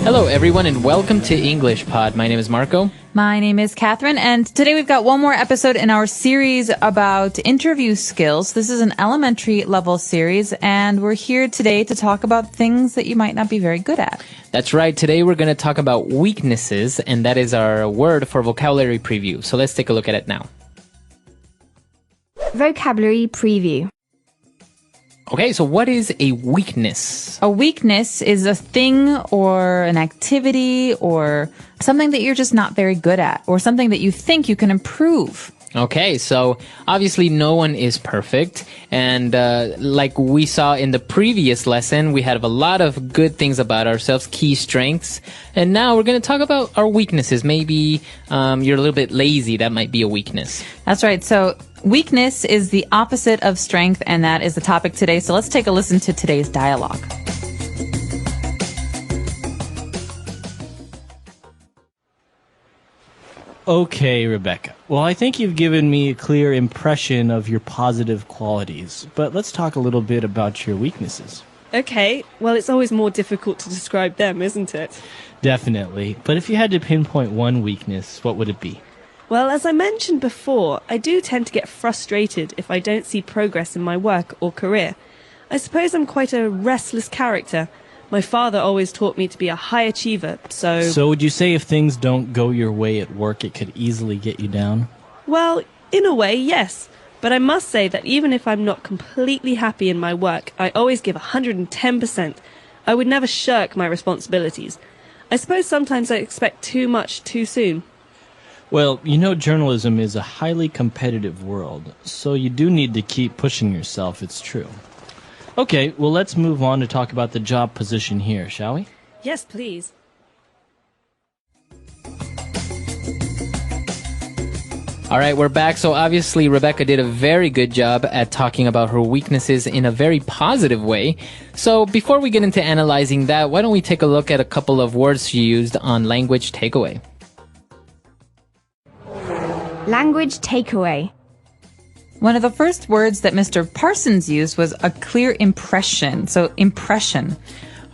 Hello, everyone, and welcome to English Pod. My name is Marco. My name is Catherine, and today we've got one more episode in our series about interview skills. This is an elementary level series, and we're here today to talk about things that you might not be very good at. That's right. Today we're going to talk about weaknesses, and that is our word for vocabulary preview. So let's take a look at it now. Vocabulary preview. Okay, so what is a weakness? A weakness is a thing or an activity or something that you're just not very good at or something that you think you can improve. Okay, so obviously no one is perfect, and like we saw in the previous lesson, we have a lot of good things about ourselves, key strengths, and now we're going to talk about our weaknesses. Maybe you're a little bit lazy, that might be a weakness. That's right, so weakness is the opposite of strength, and that is the topic today, so let's take a listen to today's dialogue. Okay, Rebecca. Well, I think you've given me a clear impression of your positive qualities, but let's talk a little bit about your weaknesses. Okay, well, it's always more difficult to describe them, isn't it? Definitely. But if you had to pinpoint one weakness, what would it be? Well, as I mentioned before, I do tend to get frustrated if I don't see progress in my work or career. I suppose I'm quite a restless character. My father always taught me to be a high achiever, so... So would you say if things don't go your way at work, it could easily get you down? Well, in a way, yes. But I must say that even if I'm not completely happy in my work, I always give 110%. I would never shirk my responsibilities. I suppose sometimes I expect too much too soon. Well, you know journalism is a highly competitive world, so you do need to keep pushing yourself, it's true. Okay, well, let's move on to talk about the job position here, shall we? Yes, please. All right, we're back. So obviously, Rebecca did a very good job at talking about her weaknesses in a very positive way. So before we get into analyzing that, why don't we take a look at a couple of words she used on language takeaway? Language takeaway. One of the first words that Mr. Parsons used was a clear impression. So impression.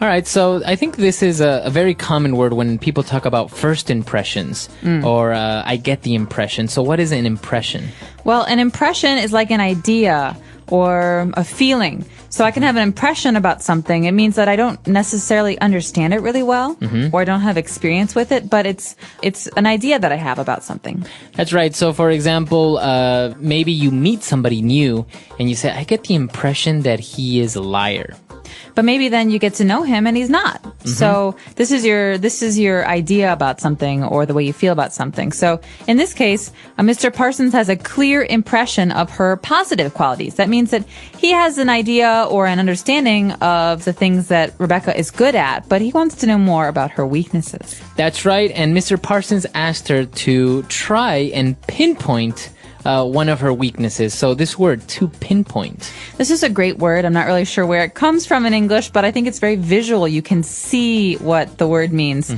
All right, so I think this is a very common word when people talk about first impressions or I get the impression. So what is an impression? Well, an impression is like an idea or a feeling. So I can have an impression about something. It means that I don't necessarily understand it really well or I don't have experience with it, but it's an idea that I have about something. That's right. So for example, maybe you meet somebody new and you say, I get the impression that he is a liar. But maybe then you get to know him and he's not. So this is your idea about something or the way you feel about something. So in this case, Mr. Parsons has a clear impression of her positive qualities. That means that he has an idea or an understanding of the things that Rebecca is good at, but he wants to know more about her weaknesses. That's right. And Mr. Parsons asked her to try and pinpoint one of her weaknesses. So this word, to pinpoint. This is a great word. I'm not really sure where it comes from in English, but I think it's very visual. You can see what the word means.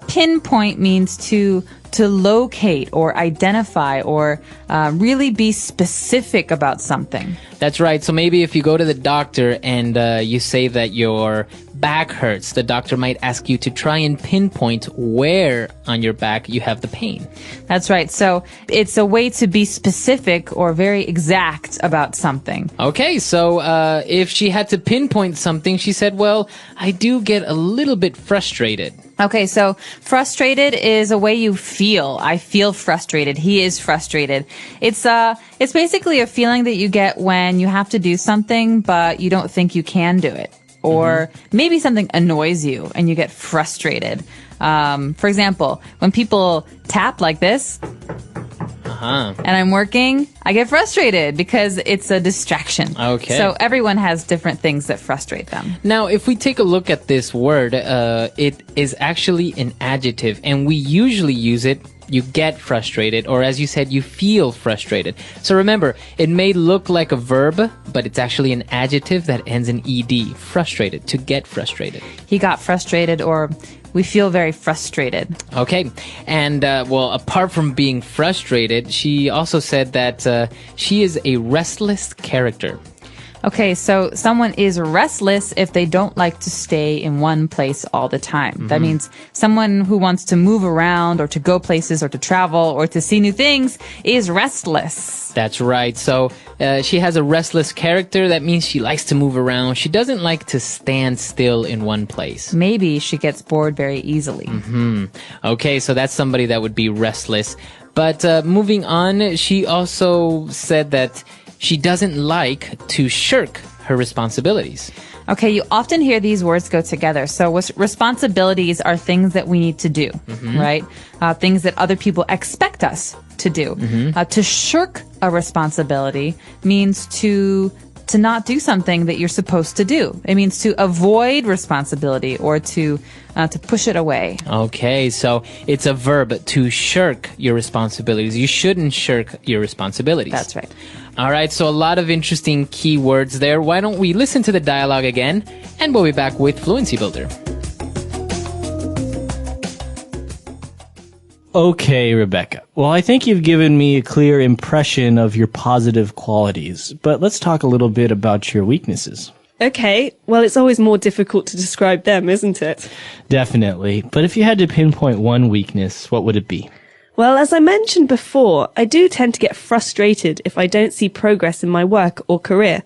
Pinpoint means to locate or identify or really be specific about something. That's right. So maybe if you go to the doctor and you say that your back hurts, the doctor might ask you to try and pinpoint where on your back you have the pain. That's right. So it's a way to be specific or very exact about something. Okay, so if she had to pinpoint something, she said, well, I do get a little bit frustrated. Okay, so frustrated is a way you feel. I feel frustrated. He is frustrated. It's basically a feeling that you get when you have to do something, but you don't think you can do it. Or maybe something annoys you and you get frustrated. For example, when people tap like this, and I'm working, I get frustrated because it's a distraction. Okay. So everyone has different things that frustrate them. Now, if we take a look at this word, it is actually an adjective, and we usually use it, you get frustrated, or as you said, you feel frustrated. So remember, it may look like a verb, but it's actually an adjective that ends in ed, frustrated, to get frustrated. He got frustrated, or we feel very frustrated. Okay. And, well, apart from being frustrated, she also said that she is a restless character. Okay, so someone is restless if they don't like to stay in one place all the time. That means someone who wants to move around or to go places or to travel or to see new things is restless. That's right. So she has a restless character. That means she likes to move around. She doesn't like to stand still in one place. Maybe she gets bored very easily. Okay, so that's somebody that would be restless. But moving on, she also said that she doesn't like to shirk her responsibilities. Okay, you often hear these words go together. So responsibilities are things that we need to do, right? Things that other people expect us to do. To shirk a responsibility means to not do something that you're supposed to do. It means to avoid responsibility or to push it away. Okay, so it's a verb, to shirk your responsibilities. You shouldn't shirk your responsibilities. That's right. All right, so a lot of interesting key words there. Why don't we listen to the dialogue again, and we'll be back with Fluency Builder. Okay, Rebecca. Well, I think you've given me a clear impression of your positive qualities, but let's talk a little bit about your weaknesses. Okay, well, it's always more difficult to describe them, isn't it? Definitely. But if you had to pinpoint one weakness, what would it be? Well, as I mentioned before, I do tend to get frustrated if I don't see progress in my work or career.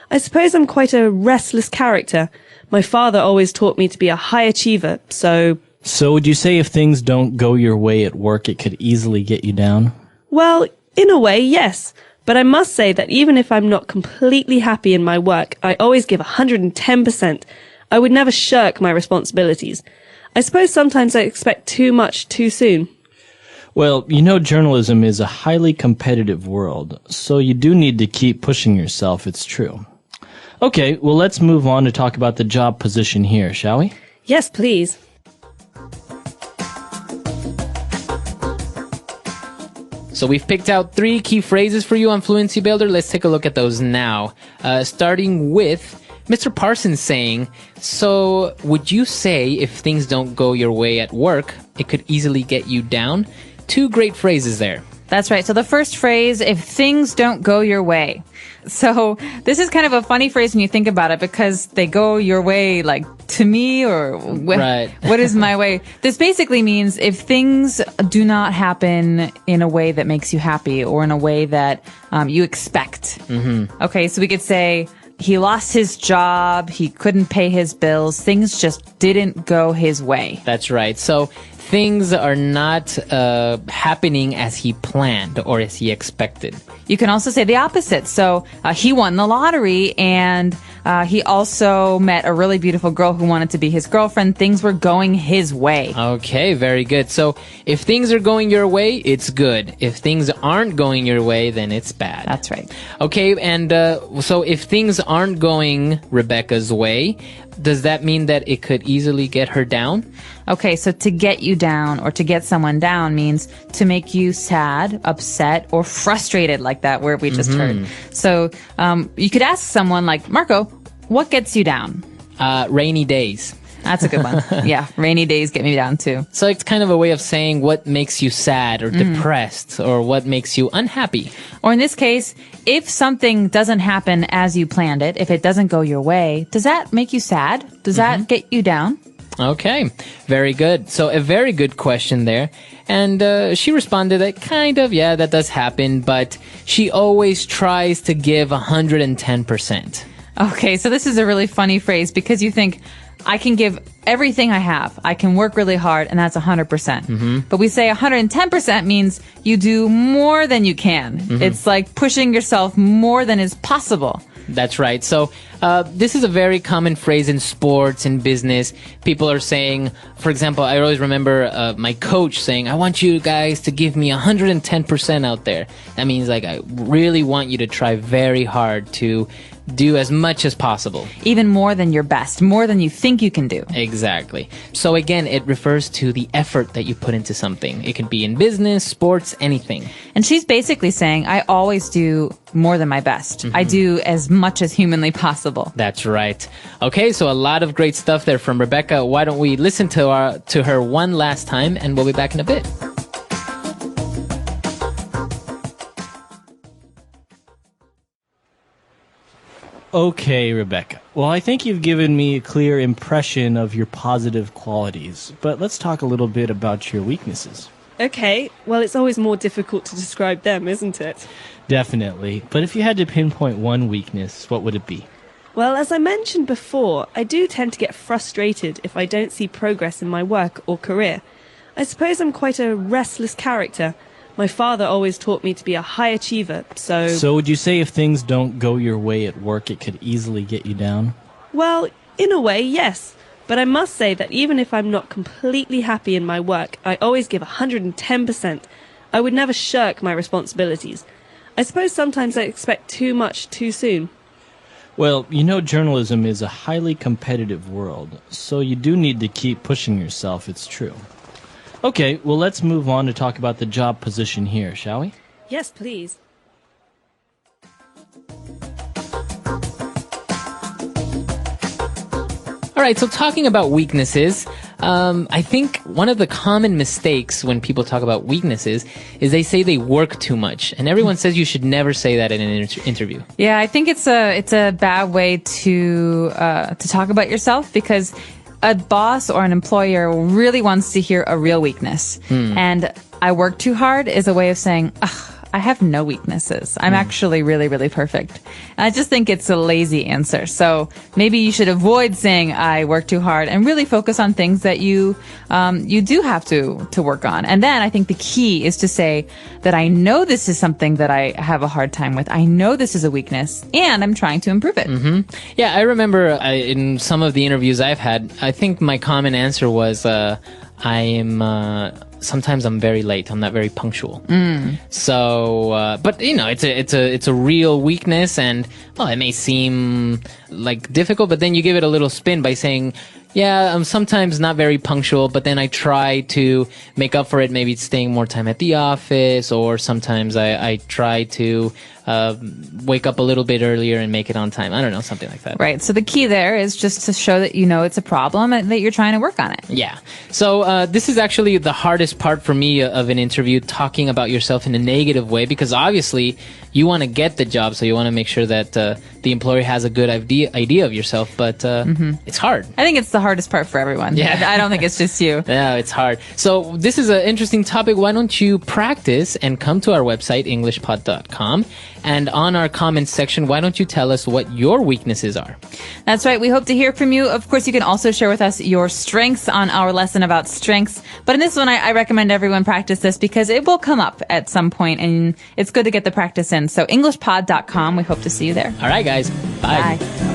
I suppose I'm quite a restless character. My father always taught me to be a high achiever, so... So would you say if things don't go your way at work, it could easily get you down? Well, in a way, yes. But I must say that even if I'm not completely happy in my work, I always give 110%. I would never shirk my responsibilities. I suppose sometimes I expect too much too soon. Well, you know, journalism is a highly competitive world, so you do need to keep pushing yourself, it's true. Okay, well, let's move on to talk about the job position here, shall we? Yes, please. So we've picked out 3 key phrases for you on Fluency Builder. Let's take a look at those now. Starting with Mr. Parsons saying, so would you say if things don't go your way at work, it could easily get you down? 2 great phrases there. That's right. So the first phrase, if things don't go your way. So this is kind of a funny phrase when you think about it because they go your way, like to me or Right. What is my way? This basically means if things do not happen in a way that makes you happy or in a way that you expect. Okay, so we could say he lost his job, he couldn't pay his bills, things just didn't go his way. That's right. So things are not happening as he planned or as he expected. You can also say the opposite. So he won the lottery and he also met a really beautiful girl who wanted to be his girlfriend. Things were going his way. Okay, very good. So if things are going your way, it's good. If things aren't going your way, then it's bad. That's right. Okay, and so if things aren't going Rebecca's way, does that mean that it could easily get her down? Okay, so to get you down or to get someone down means to make you sad, upset, or frustrated, like that word we just heard. So you could ask someone like, Marco, what gets you down? Rainy days. That's a good one. Yeah, rainy days get me down too. So it's kind of a way of saying what makes you sad or depressed or what makes you unhappy. Or in this case, if something doesn't happen as you planned it, if it doesn't go your way, does that make you sad? Does that get you down? Okay, very good. So a very good question there. And she responded that kind of, yeah, that does happen, but she always tries to give 110%. Okay, so this is a really funny phrase because you think, I can give everything I have. I can work really hard, and that's 100%. But we say 110% means you do more than you can. It's like pushing yourself more than is possible. That's right. So this is a very common phrase in sports and business. People are saying, for example, I always remember my coach saying, I want you guys to give me 110% out there. That means like I really want you to try very hard to do as much as possible. Even more than your best, more than you think you can do. Exactly. So again, it refers to the effort that you put into something. It could be in business, sports, anything. And she's basically saying, I always do more than my best. I do as much as humanly possible. That's right. Okay, so a lot of great stuff there from Rebecca. Why don't we listen to her one last time, and we'll be back in a bit. Okay, Rebecca. Well, I think you've given me a clear impression of your positive qualities, but let's talk a little bit about your weaknesses. Okay, well, it's always more difficult to describe them, isn't it? Definitely. But if you had to pinpoint one weakness, what would it be? Well, as I mentioned before, I do tend to get frustrated if I don't see progress in my work or career. I suppose I'm quite a restless character. My father always taught me to be a high achiever, so... So would you say if things don't go your way at work, it could easily get you down? Well, in a way, yes. But I must say that even if I'm not completely happy in my work, I always give 110%. I would never shirk my responsibilities. I suppose sometimes I expect too much too soon. Well, you know journalism is a highly competitive world, so you do need to keep pushing yourself, it's true. Okay, well let's move on to talk about the job position here, shall we? Yes, please. All right, so talking about weaknesses, I think one of the common mistakes when people talk about weaknesses is they say they work too much, and everyone says you should never say that in an interview. Yeah, I think it's a bad way to talk about yourself, because a boss or an employer really wants to hear a real weakness. And I work too hard is a way of saying, ugh, I have no weaknesses. I'm actually really, really perfect. And I just think it's a lazy answer. So maybe you should avoid saying I work too hard and really focus on things that you do have to work on. And then I think the key is to say that I know this is something that I have a hard time with. I know this is a weakness and I'm trying to improve it. Yeah, I remember in some of the interviews I've had, I think my common answer was, sometimes I'm very late. I'm not very punctual. So, but you know, it's a real weakness, and well, it may seem like difficult, but then you give it a little spin by saying, yeah, I'm sometimes not very punctual, but then I try to make up for it, maybe staying more time at the office, or sometimes I try to wake up a little bit earlier and make it on time. I don't know, something like that. Right. So the key there is just to show that you know it's a problem and that you're trying to work on it. Yeah. So this is actually the hardest part for me of an interview, talking about yourself in a negative way, because obviously you want to get the job, so you want to make sure that the employer has a good idea of yourself, but it's hard. I think it's the hardest part for everyone. Yeah. I don't think it's just you. Yeah, it's hard. So this is an interesting topic. Why don't you practice and come to our website, EnglishPod365.com, and on our comments section, why don't you tell us what your weaknesses are? That's right. We hope to hear from you. Of course, you can also share with us your strengths on our lesson about strengths. But in this one, I recommend everyone practice this because it will come up at some point, and it's good to get the practice in. So EnglishPod.com. We hope to see you there. All right, guys. Bye. Bye.